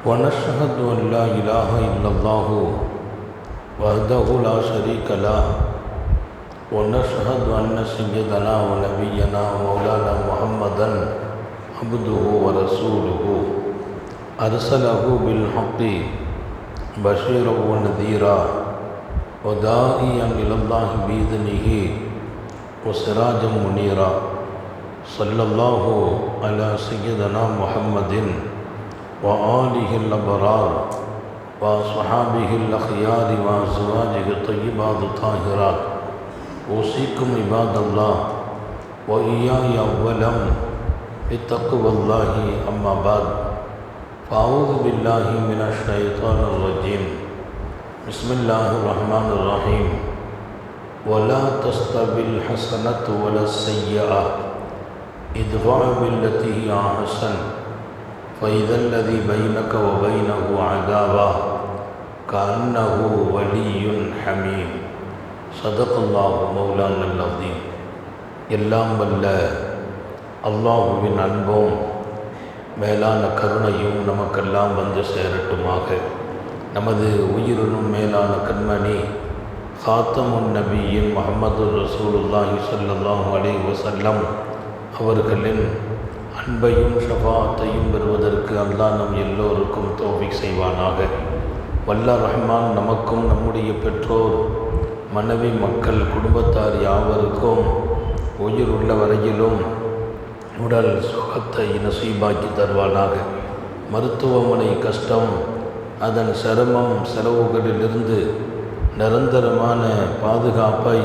ونشهد أن لا إله إلا الله وحده لا شريك له ونشهد أن سيدنا ونبينا ومولانا محمدا عبده ورسوله أرسله بالحق بشيرا ونذيرا وداعيا إلى الله بإذنه وسراجا منيرا صلى الله على سيدنا محمد وآله الأبرار وأصحابه الأخيار وأزواجه الطيبات الطاهرات أوصيكم عباد الله وإياي أولا بتقوى الله أما بعد فأعوذ بالله من الشيطان الرجيم بسم الله الرحمن الرحيم ولا تستوي الحسنة ولا السيئة ادفع بالتي هي أحسن فإذا الذي بينك وبينه عداوة كأنه ولي حميم صدق الله مولانا العظيم. எல்லாம் வல்ல அல்லாஹுவின் அன்பும் மேலான கருணையும் நமக்கெல்லாம் வந்து சேரட்டுமாக. நமது உயிரினும் மேலான கண்மணி ஹாத்தமுன் நபியின் முஹம்மது ரசூலுல்லாஹி ஸல்லல்லாஹு அலைஹி வஸல்லம் அவர்களின் அன்பையும் ஷஃபாஅத்தையும் பெறுவதற்கு அல்லாஹ் நம் எல்லோருக்கும் தௌஃபீக் செய்வானாக. வல்ல ரஹ்மான் நமக்கும் நம்முடைய பெற்றோர் மனைவி மக்கள் குடும்பத்தார் யாவருக்கும் உயிர் உள்ள வரையிலும் உடல் சுகத்தை நசீபாக்கி தருவானாக. மருத்துவமனை கஷ்டம் அதன் சிரமம் செலவுகளிலிருந்து நிரந்தரமான பாதுகாப்பை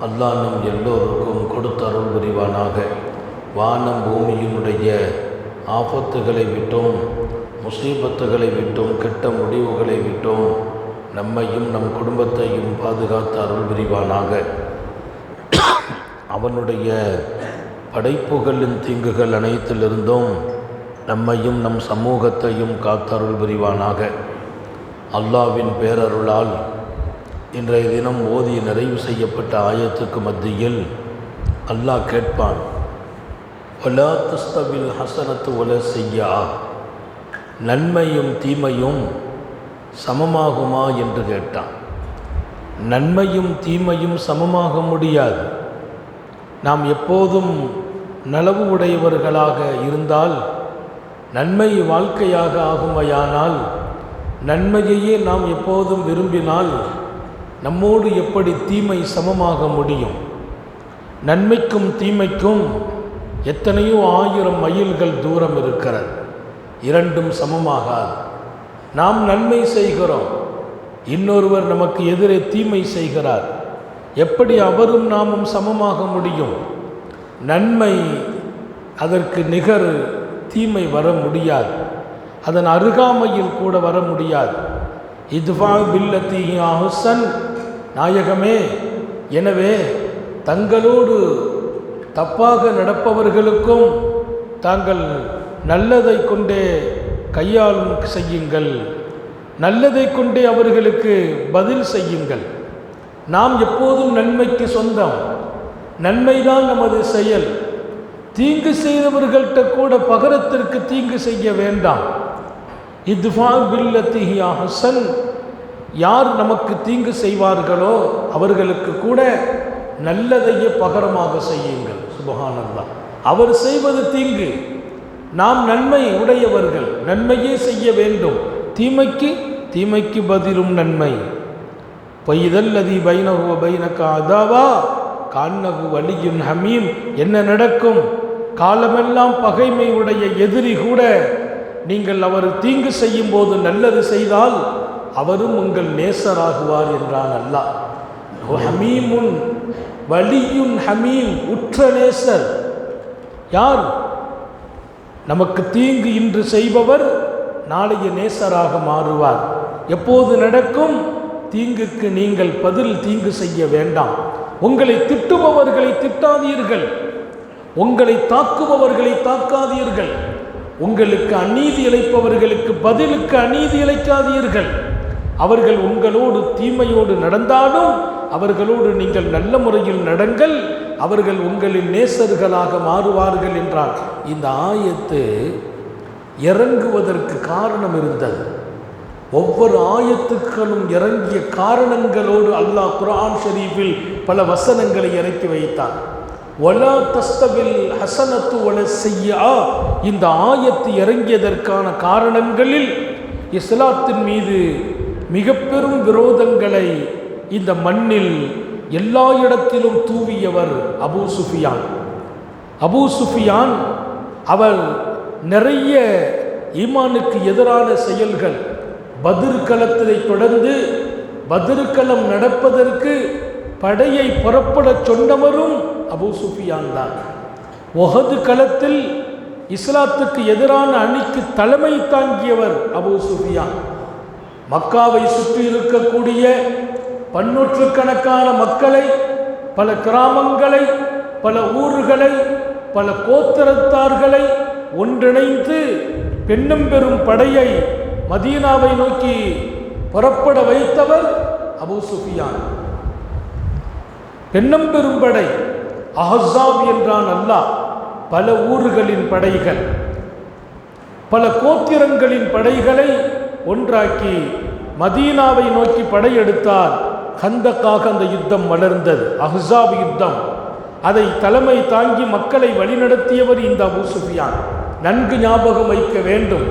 அல்லாஹ் நம் எல்லோருக்கும் கொடுத்தருள் புரிவானாக. வானம் பூமியினுடைய ஆபத்துகளை விட்டும் முசீபத்துகளை விட்டும் கெட்ட முடிவுகளை விட்டும் நம்மையும் நம் குடும்பத்தையும் பாதுகாத்து அருள் புரிவானாக. அவனுடைய படைப்புகளின் தீங்குகள் அனைத்திலிருந்தும் நம்மையும் நம் சமூகத்தையும் காத்தருள் புரிவானாக. அல்லாஹ்வின் பேரருளால் இன்றைய தினம் ஓதி நிறைவு செய்யப்பட்ட ஆயத்துக்கு மத்தியில் அல்லாஹ் கேட்பான், வலா தஸ்தவில் ஹசனத்து வல செய்யா, நன்மையும் தீமையும் சமமாகுமா என்று கேட்டான். நன்மையும் தீமையும் சமமாக முடியாது. நாம் எப்போதும் நலவு உடையவர்களாக இருந்தால் நன்மை வாழ்க்கையாக ஆகுமையானால், நன்மையையே நாம் எப்போதும் விரும்பினால் நம்மோடு எப்படி தீமை சமமாக முடியும்? நன்மைக்கும் தீமைக்கும் எத்தனையோ 1000 மைல்கள் தூரம் இருக்கிறது. இரண்டும் சமமாகாது. நாம் நன்மை செய்கிறோம், இன்னொருவர் நமக்கு எதிரே தீமை செய்கிறார். எப்படி அவரும் நாமும் சமமாக முடியும்? நன்மை அதற்கு நிகர் தீமை வர முடியாது. அதன் அருகாமையில் கூட வர முடியாது. இத்ஃபா பில்லத்தி ஹிய அஹ்சன், நாயகமே, எனவே தங்களோடு தப்பாக நடப்பவர்களுக்கும் தாங்கள் நல்லதை கொண்டே கையாளும் செய்யுங்கள், நல்லதை கொண்டே அவர்களுக்கு பதில் செய்யுங்கள். நாம் எப்போதும் நன்மைக்கு சொந்தம், நன்மைதான் நமது செயல். தீங்கு செய்தவர்கள்ட்ட கூட பகரத்திற்கு தீங்கு செய்ய வேண்டாம். இத்ஃபா பில்லத்தி ஹிய அஹ்சன், யார் நமக்கு தீங்கு செய்வார்களோ அவர்களுக்கு கூட நல்லதையே பகரமாக செய்யுங்கள். சுப்ஹானல்லாஹ். அவர் செய்வது தீங்கு, நாம் நன்மை உடையவர்கள், நன்மையே செய்ய வேண்டும். தீமைக்கு பதிலும் நன்மை. பைதல்லதி பைனஹு வ பைனக அதாவா கான்னஹு வலியுன் ஹமீம். என்ன நடக்கும்? காலமெல்லாம் பகைமை உடைய எதிரி கூட நீங்கள் அவர் தீங்கு செய்யும் போது நல்லது செய்தால் அவரும் உங்கள் நேசராகுவார் என்றான் அல்லாஹ். ஹமீமுன் வலியுன் ஹமீம், உற்ற நேசர். யார்? நமக்கு தீங்கு இன்று செய்பவர் நாளைய நேசராக மாறுவார். எப்போது நடக்கும்? தீங்குக்கு நீங்கள் பதில் தீங்கு செய்ய வேண்டாம். உங்களை திட்டுபவர்களை திட்டாதீர்கள், உங்களை தாக்குபவர்களை தாக்காதீர்கள், உங்களுக்கு அநீதி இழைப்பவர்களுக்கு பதிலுக்கு அநீதி இழைக்காதீர்கள். அவர்கள் உங்களோடு தீமையோடு நடந்தாலும் அவர்களோடு நீங்கள் நல்ல முறையில் நடங்கள், அவர்கள் உங்களின் நேசர்களாக மாறுவார்கள் என்றார். இந்த ஆயத்து இறங்குவதற்கு காரணம் இருந்தது. ஒவ்வொரு ஆயத்துக்களும் இறங்கிய காரணங்களோடு அல்லாஹ் குர்ஆன் ஷரீஃபில் பல வசனங்களை இறக்கி வைத்தான். வலா தஸ்தவில் ஹசனத்து வல செய்யா, இந்த ஆயத்து இறங்கியதற்கான காரணங்களில் இஸ்லாத்தின் மீது மிக பெரும் விரோதங்களை இந்த மண்ணில் எல்லா இடத்திலும் தூவியவர் அபூ சுஃபியான். அபூ சுஃபியான் அவர் நிறைய ஈமானுக்கு எதிரான செயல்கள், பத்ர் களத்தை தொடர்ந்து பத்ர் களம் நடப்பதற்கு படையை புறப்பட சொன்னவரும் அபூ சுஃபியான் தான். உஹது களத்தில் இஸ்லாத்துக்கு எதிரான அணிக்கு தலைமை தாங்கியவர் அபூ சுஃபியான். மக்காவை சுற்றி இருக்கக்கூடிய பன்னூற்றுக்கணக்கான மக்களை, பல கிராமங்களை, பல ஊர்களை, பல கோத்திரத்தார்களை ஒன்றிணைந்து பெண்ணும் பெரும் படையை மதீனாவை நோக்கி புறப்பட வைத்தவர் அபூ சுஃபியான். பெண்ணும் பெரும் படை அஹ்ஸாப் என்றான் அல்லாஹ். பல ஊர்களின் படைகள், பல கோத்திரங்களின் படைகளை ஒன்றாக்கி மதீனாவை நோக்கி படையெடுத்தார். கந்தக்காக அந்த யுத்தம் வளர்ந்தது, அஹ்ஸாப் யுத்தம். அதை தலைமை தாங்கி மக்களை வழிநடத்தியவர் இந்த அபூ சுஃபியான். நன்கு ஞாபகம் வைக்க வேண்டும்,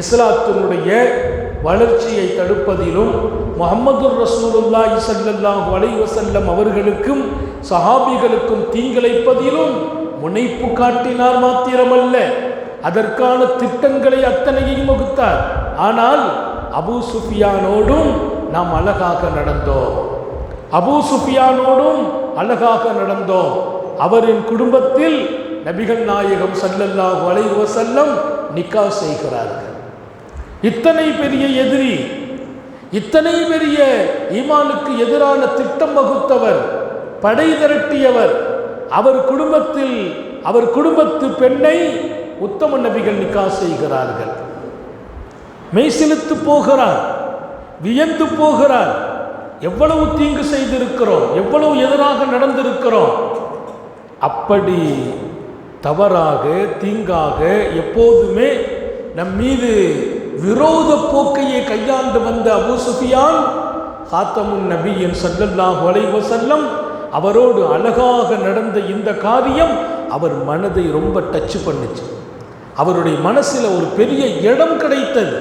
இஸ்லாத்தினுடைய வளர்ச்சியை தடுப்பதிலும் முஹம்மது ரசூலுல்லாஹி ஸல்லல்லாஹு அலைஹி வஸல்லம் அவர்களுக்கும் சஹாபிகளுக்கும் தீங்கிழைப்பதிலும் முனைப்பு காட்டினார் மாத்திரமல்ல, அதற்கான திட்டங்களை அத்தனையும் வகுத்தார். ஆனால் அபூ சுஃபியானோடும் நாம் அழகாக நடந்தோம், அபூ சுஃபியானோடும் அழகாக நடந்தோம். அவரின் குடும்பத்தில் நபிகள் நாயகம் ஸல்லல்லாஹு அலைஹி வஸல்லம் நிக்கா செய்கிறார்கள். இத்தனை பெரிய எதிரி, இத்தனை பெரிய ஈமானுக்கு எதிரான திட்டம் வகுத்தவர், படை திரட்டியவர், அவர் குடும்பத்து பெண்ணை உத்தம நபிகள் நிக்கா செய்கிறார்கள். மெய்சிலுத்து போகிறார், வியந்து போகிறார். எவ்வளவு தீங்கு செய்திருக்கிறோம், எவ்வளவு எதிராக நடந்திருக்கிறோம். அப்படி தவறாக தீங்காக எப்போதுமே நம் மீது விரோத போக்கையை கையாண்டு வந்த அபூ சுஃபியான் காத்தமுன் நபியின் ஸல்லல்லாஹு அலைஹி வஸல்லம் அவரோடு அழகாக நடந்த இந்த காரியம் அவர் மனதை ரொம்ப டச் பண்ணுச்சு. அவருடைய மனசில் ஒரு பெரிய இடம் கிடைத்தது.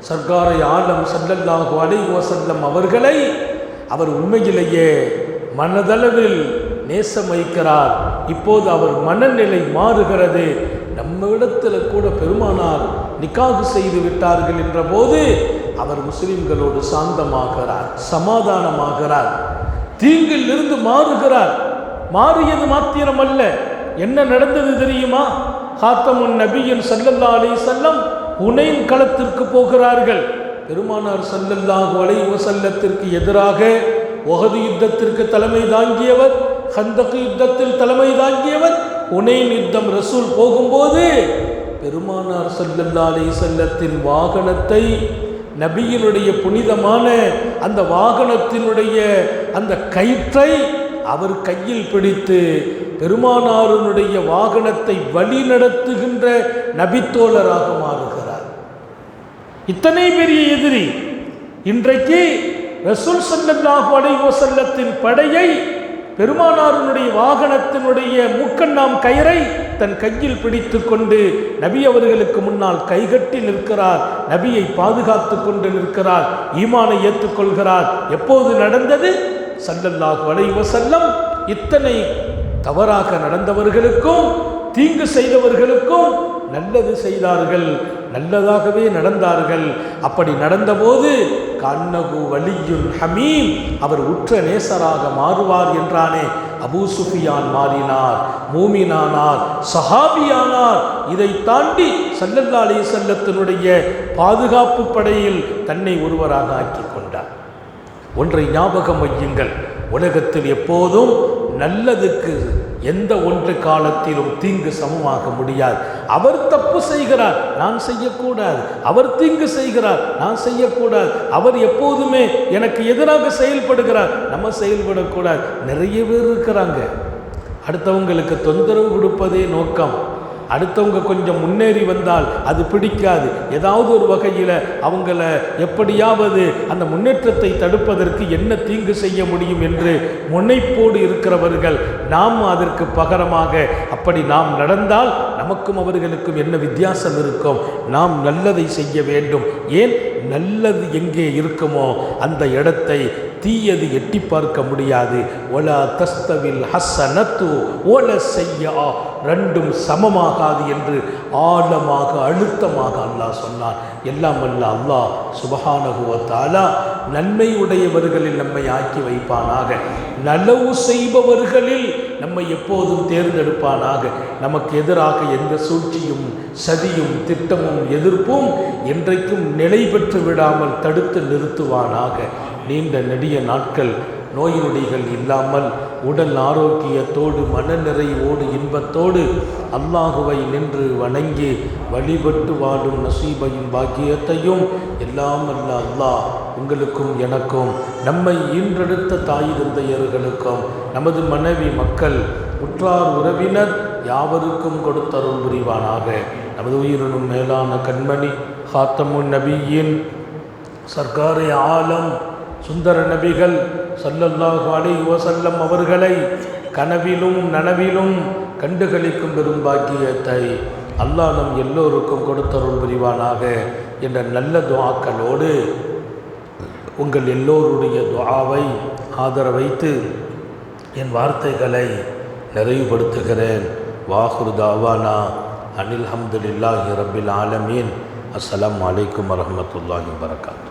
சர்க்காரை ஆலம் ஸல்லல்லாஹு அலைஹி வஸல்லம் அவர்களை அவர் உண்மையிலேயே மனதளவில் நேசம் வைக்கிறார். இப்போது அவர் மனநிலை மாறுகிறது. நம்ம இடத்துல கூட பெருமானார் நிக்காஹ் செய்து விட்டார்கள் என்ற போது அவர் முஸ்லிம்களோடு சாந்தமாகிறார், சமாதானமாகிறார், தீங்கில் இருந்து மாறுகிறார். மாறியது மாத்திரமல்ல, என்ன நடந்தது தெரியுமா? காத்தமுன் நபியின் ஸல்லல்லாஹு அலைஹி வஸல்லம் ஹுனைன் களத்திற்கு போகிறார்கள். பெருமானார் ஸல்லல்லாஹு அலைஹி வஸல்லத்திற்கு எதிராக உஹது யுத்தத்திற்கு தலைமை தாங்கியவர், கந்தக் யுத்தத்தில் தலைமை தாங்கியவர். ஹுனைன் யுத்தம் ரசூல் போகும்போது பெருமானார் ஸல்லல்லாஹு அலைஹி வஸல்லத்தின் வாகனத்தை, நபியினுடைய புனிதமான அந்த வாகனத்தினுடைய அந்த கயிற்றை அவர் கையில் பிடித்து பெருமானாருடைய வாகனத்தை வழி நடத்துகின்ற நபித்தோழராக மாறுகிறார். இத்தனை பெரிய எதிரி இன்றைக்கு ரசூல் ஸல்லல்லாஹு அலைஹி வஸல்லத்தின் படையை, பெருமானாருடைய வாகனத்தினுடைய மூக்கண்ணாம் கயிறை தன் கையில் பிடித்து கொண்டு நபி அவர்களுக்கு முன்னால் கைகட்டி நிற்கிறார். நபியை பாதுகாத்து கொண்டு நிற்கிறார், ஈமானை ஏற்றுக்கொள்கிறார். எப்போது நடந்தது? ஸல்லல்லாஹு அலைஹி வஸல்லம் இத்தனை தவறாக நடந்தவர்களுக்கும் தீங்கு செய்தவர்களுக்கும் நல்லது செய்தார்கள், நல்லதாகவே நடந்தார்கள். அப்படி நடந்தபோது கன்னகு வலியுன் ஹமீம், அவர் உற்ற நேசராக மாறுவார் என்றானே, அபூ சுஃபியான் மாறினார், மூமினானார், சஹாபியானார். இதை தாண்டி ஸல்லல்லாஹு அலைஹி வஸல்லத்தினுடைய பாதுகாப்பு படையில் தன்னை ஒருவராக ஆக்கி கொண்டார். ஒன்றை ஞாபகம் வையுங்கள், உலகத்தில் எப்போதும் நல்லதுக்கு எந்த ஒன்று காலத்திலும் தீங்கு சமமாக முடியாது. அவர் தப்பு செய்கிறார், நான் செய்யக்கூடாது. அவர் தீங்கு செய்கிறார், நான் செய்யக்கூடாது. அவர் எப்போதுமே எனக்கு எதிராக செயல்படுகிறார், நம்ம செயல்படக்கூடாது. நிறைய பேர் இருக்கிறாங்க, அடுத்தவங்களுக்கு தொந்தரவு கொடுப்பதே நோக்கம். அடுத்தவங்க கொஞ்சம் முன்னேறி வந்தால் அது பிடிக்காது. ஏதாவது ஒரு வகையில் அவங்கள எப்படியாவது அந்த முன்னேற்றத்தை தடுப்பதற்கு என்ன தீங்கு செய்ய முடியும் என்று முனைப்போடு இருக்கிறவர்கள். நாம் அதற்கு பகரமாக அப்படி நாம் நடந்தால் நமக்கும் அவர்களுக்கும் என்ன வித்தியாசம் இருக்கும்? நாம் நல்லதை செய்ய வேண்டும். ஏன்? நல்லது எங்கே இருக்குமோ அந்த இடத்தை தீயது எட்டி பார்க்க முடியாது. ஒலா தஸ்தவில் ஹஸ்ஸனத்து ஒல செய்யா, ரெண்டும் சமமாகாது என்று ஆழமாக அழுத்தமாக அல்லாஹ் சொன்னான். எல்லாம் அல்ல அல்லாஹ் சுப்ஹானஹு வ தஆலா நன்மை உடையவர்களில் நம்மை ஆக்கி வைப்பானாக. நலவு செய்பவர்களில் நம்மை எப்போதும் தேர்ந்தெடுப்பானாக. நமக்கு எதிராக எந்த சூழ்ச்சியும் சதியும் திட்டமும் எதிர்ப்பும் என்றைக்கும் நிலை பெற்று விடாமல் தடுத்து நிறுத்துவானாக. நீண்ட நெடிய நாட்கள் நோய் நொடிகள் இல்லாமல் உடல் ஆரோக்கியத்தோடு மனநிறைவோடு இன்பத்தோடு அல்லாஹுவை நின்று வணங்கி வழிபட்டு வாழும் நசீபையும் பாக்கியத்தையும் எல்லாம் அல்ல அல்லாஹ் உங்களுக்கும் எனக்கும் நம்மை ஈன்றெடுத்த தாய் தந்தையர்களுக்கும் நமது மனைவி மக்கள் உற்றார் உறவினர் யாவருக்கும் கொடுத்தருள் புரிவானாக. நமது உயிரினும் மேலான கண்மணி ஹாத்தமுன் நபியின் சர்க்காரே ஆலம் சுந்தர நபிகள் ஸல்லல்லாஹு அலைஹி வஸல்லம் அவர்களை கனவிலும் நனவிலும் கண்டுகளிக்கும் பெரும் பாக்கியத்தை அல்லாஹ் நம் எல்லோருக்கும் கொடுத்தருள் புரிவானாக என்ற நல்ல துஆக்களோடு உங்கள் எல்லோருடைய துஆவை ஆதரவைத்து என் வார்த்தைகளை நிறைவுபடுத்துகிறேன். வாஹிரு தாவானா அனில் ஹம்துலில்லாஹி ரப்பில் ஆலமீன். அஸ்ஸலாமு அலைக்கும் வரஹ்மத்துல்லாஹி வபரகாத்துஹு.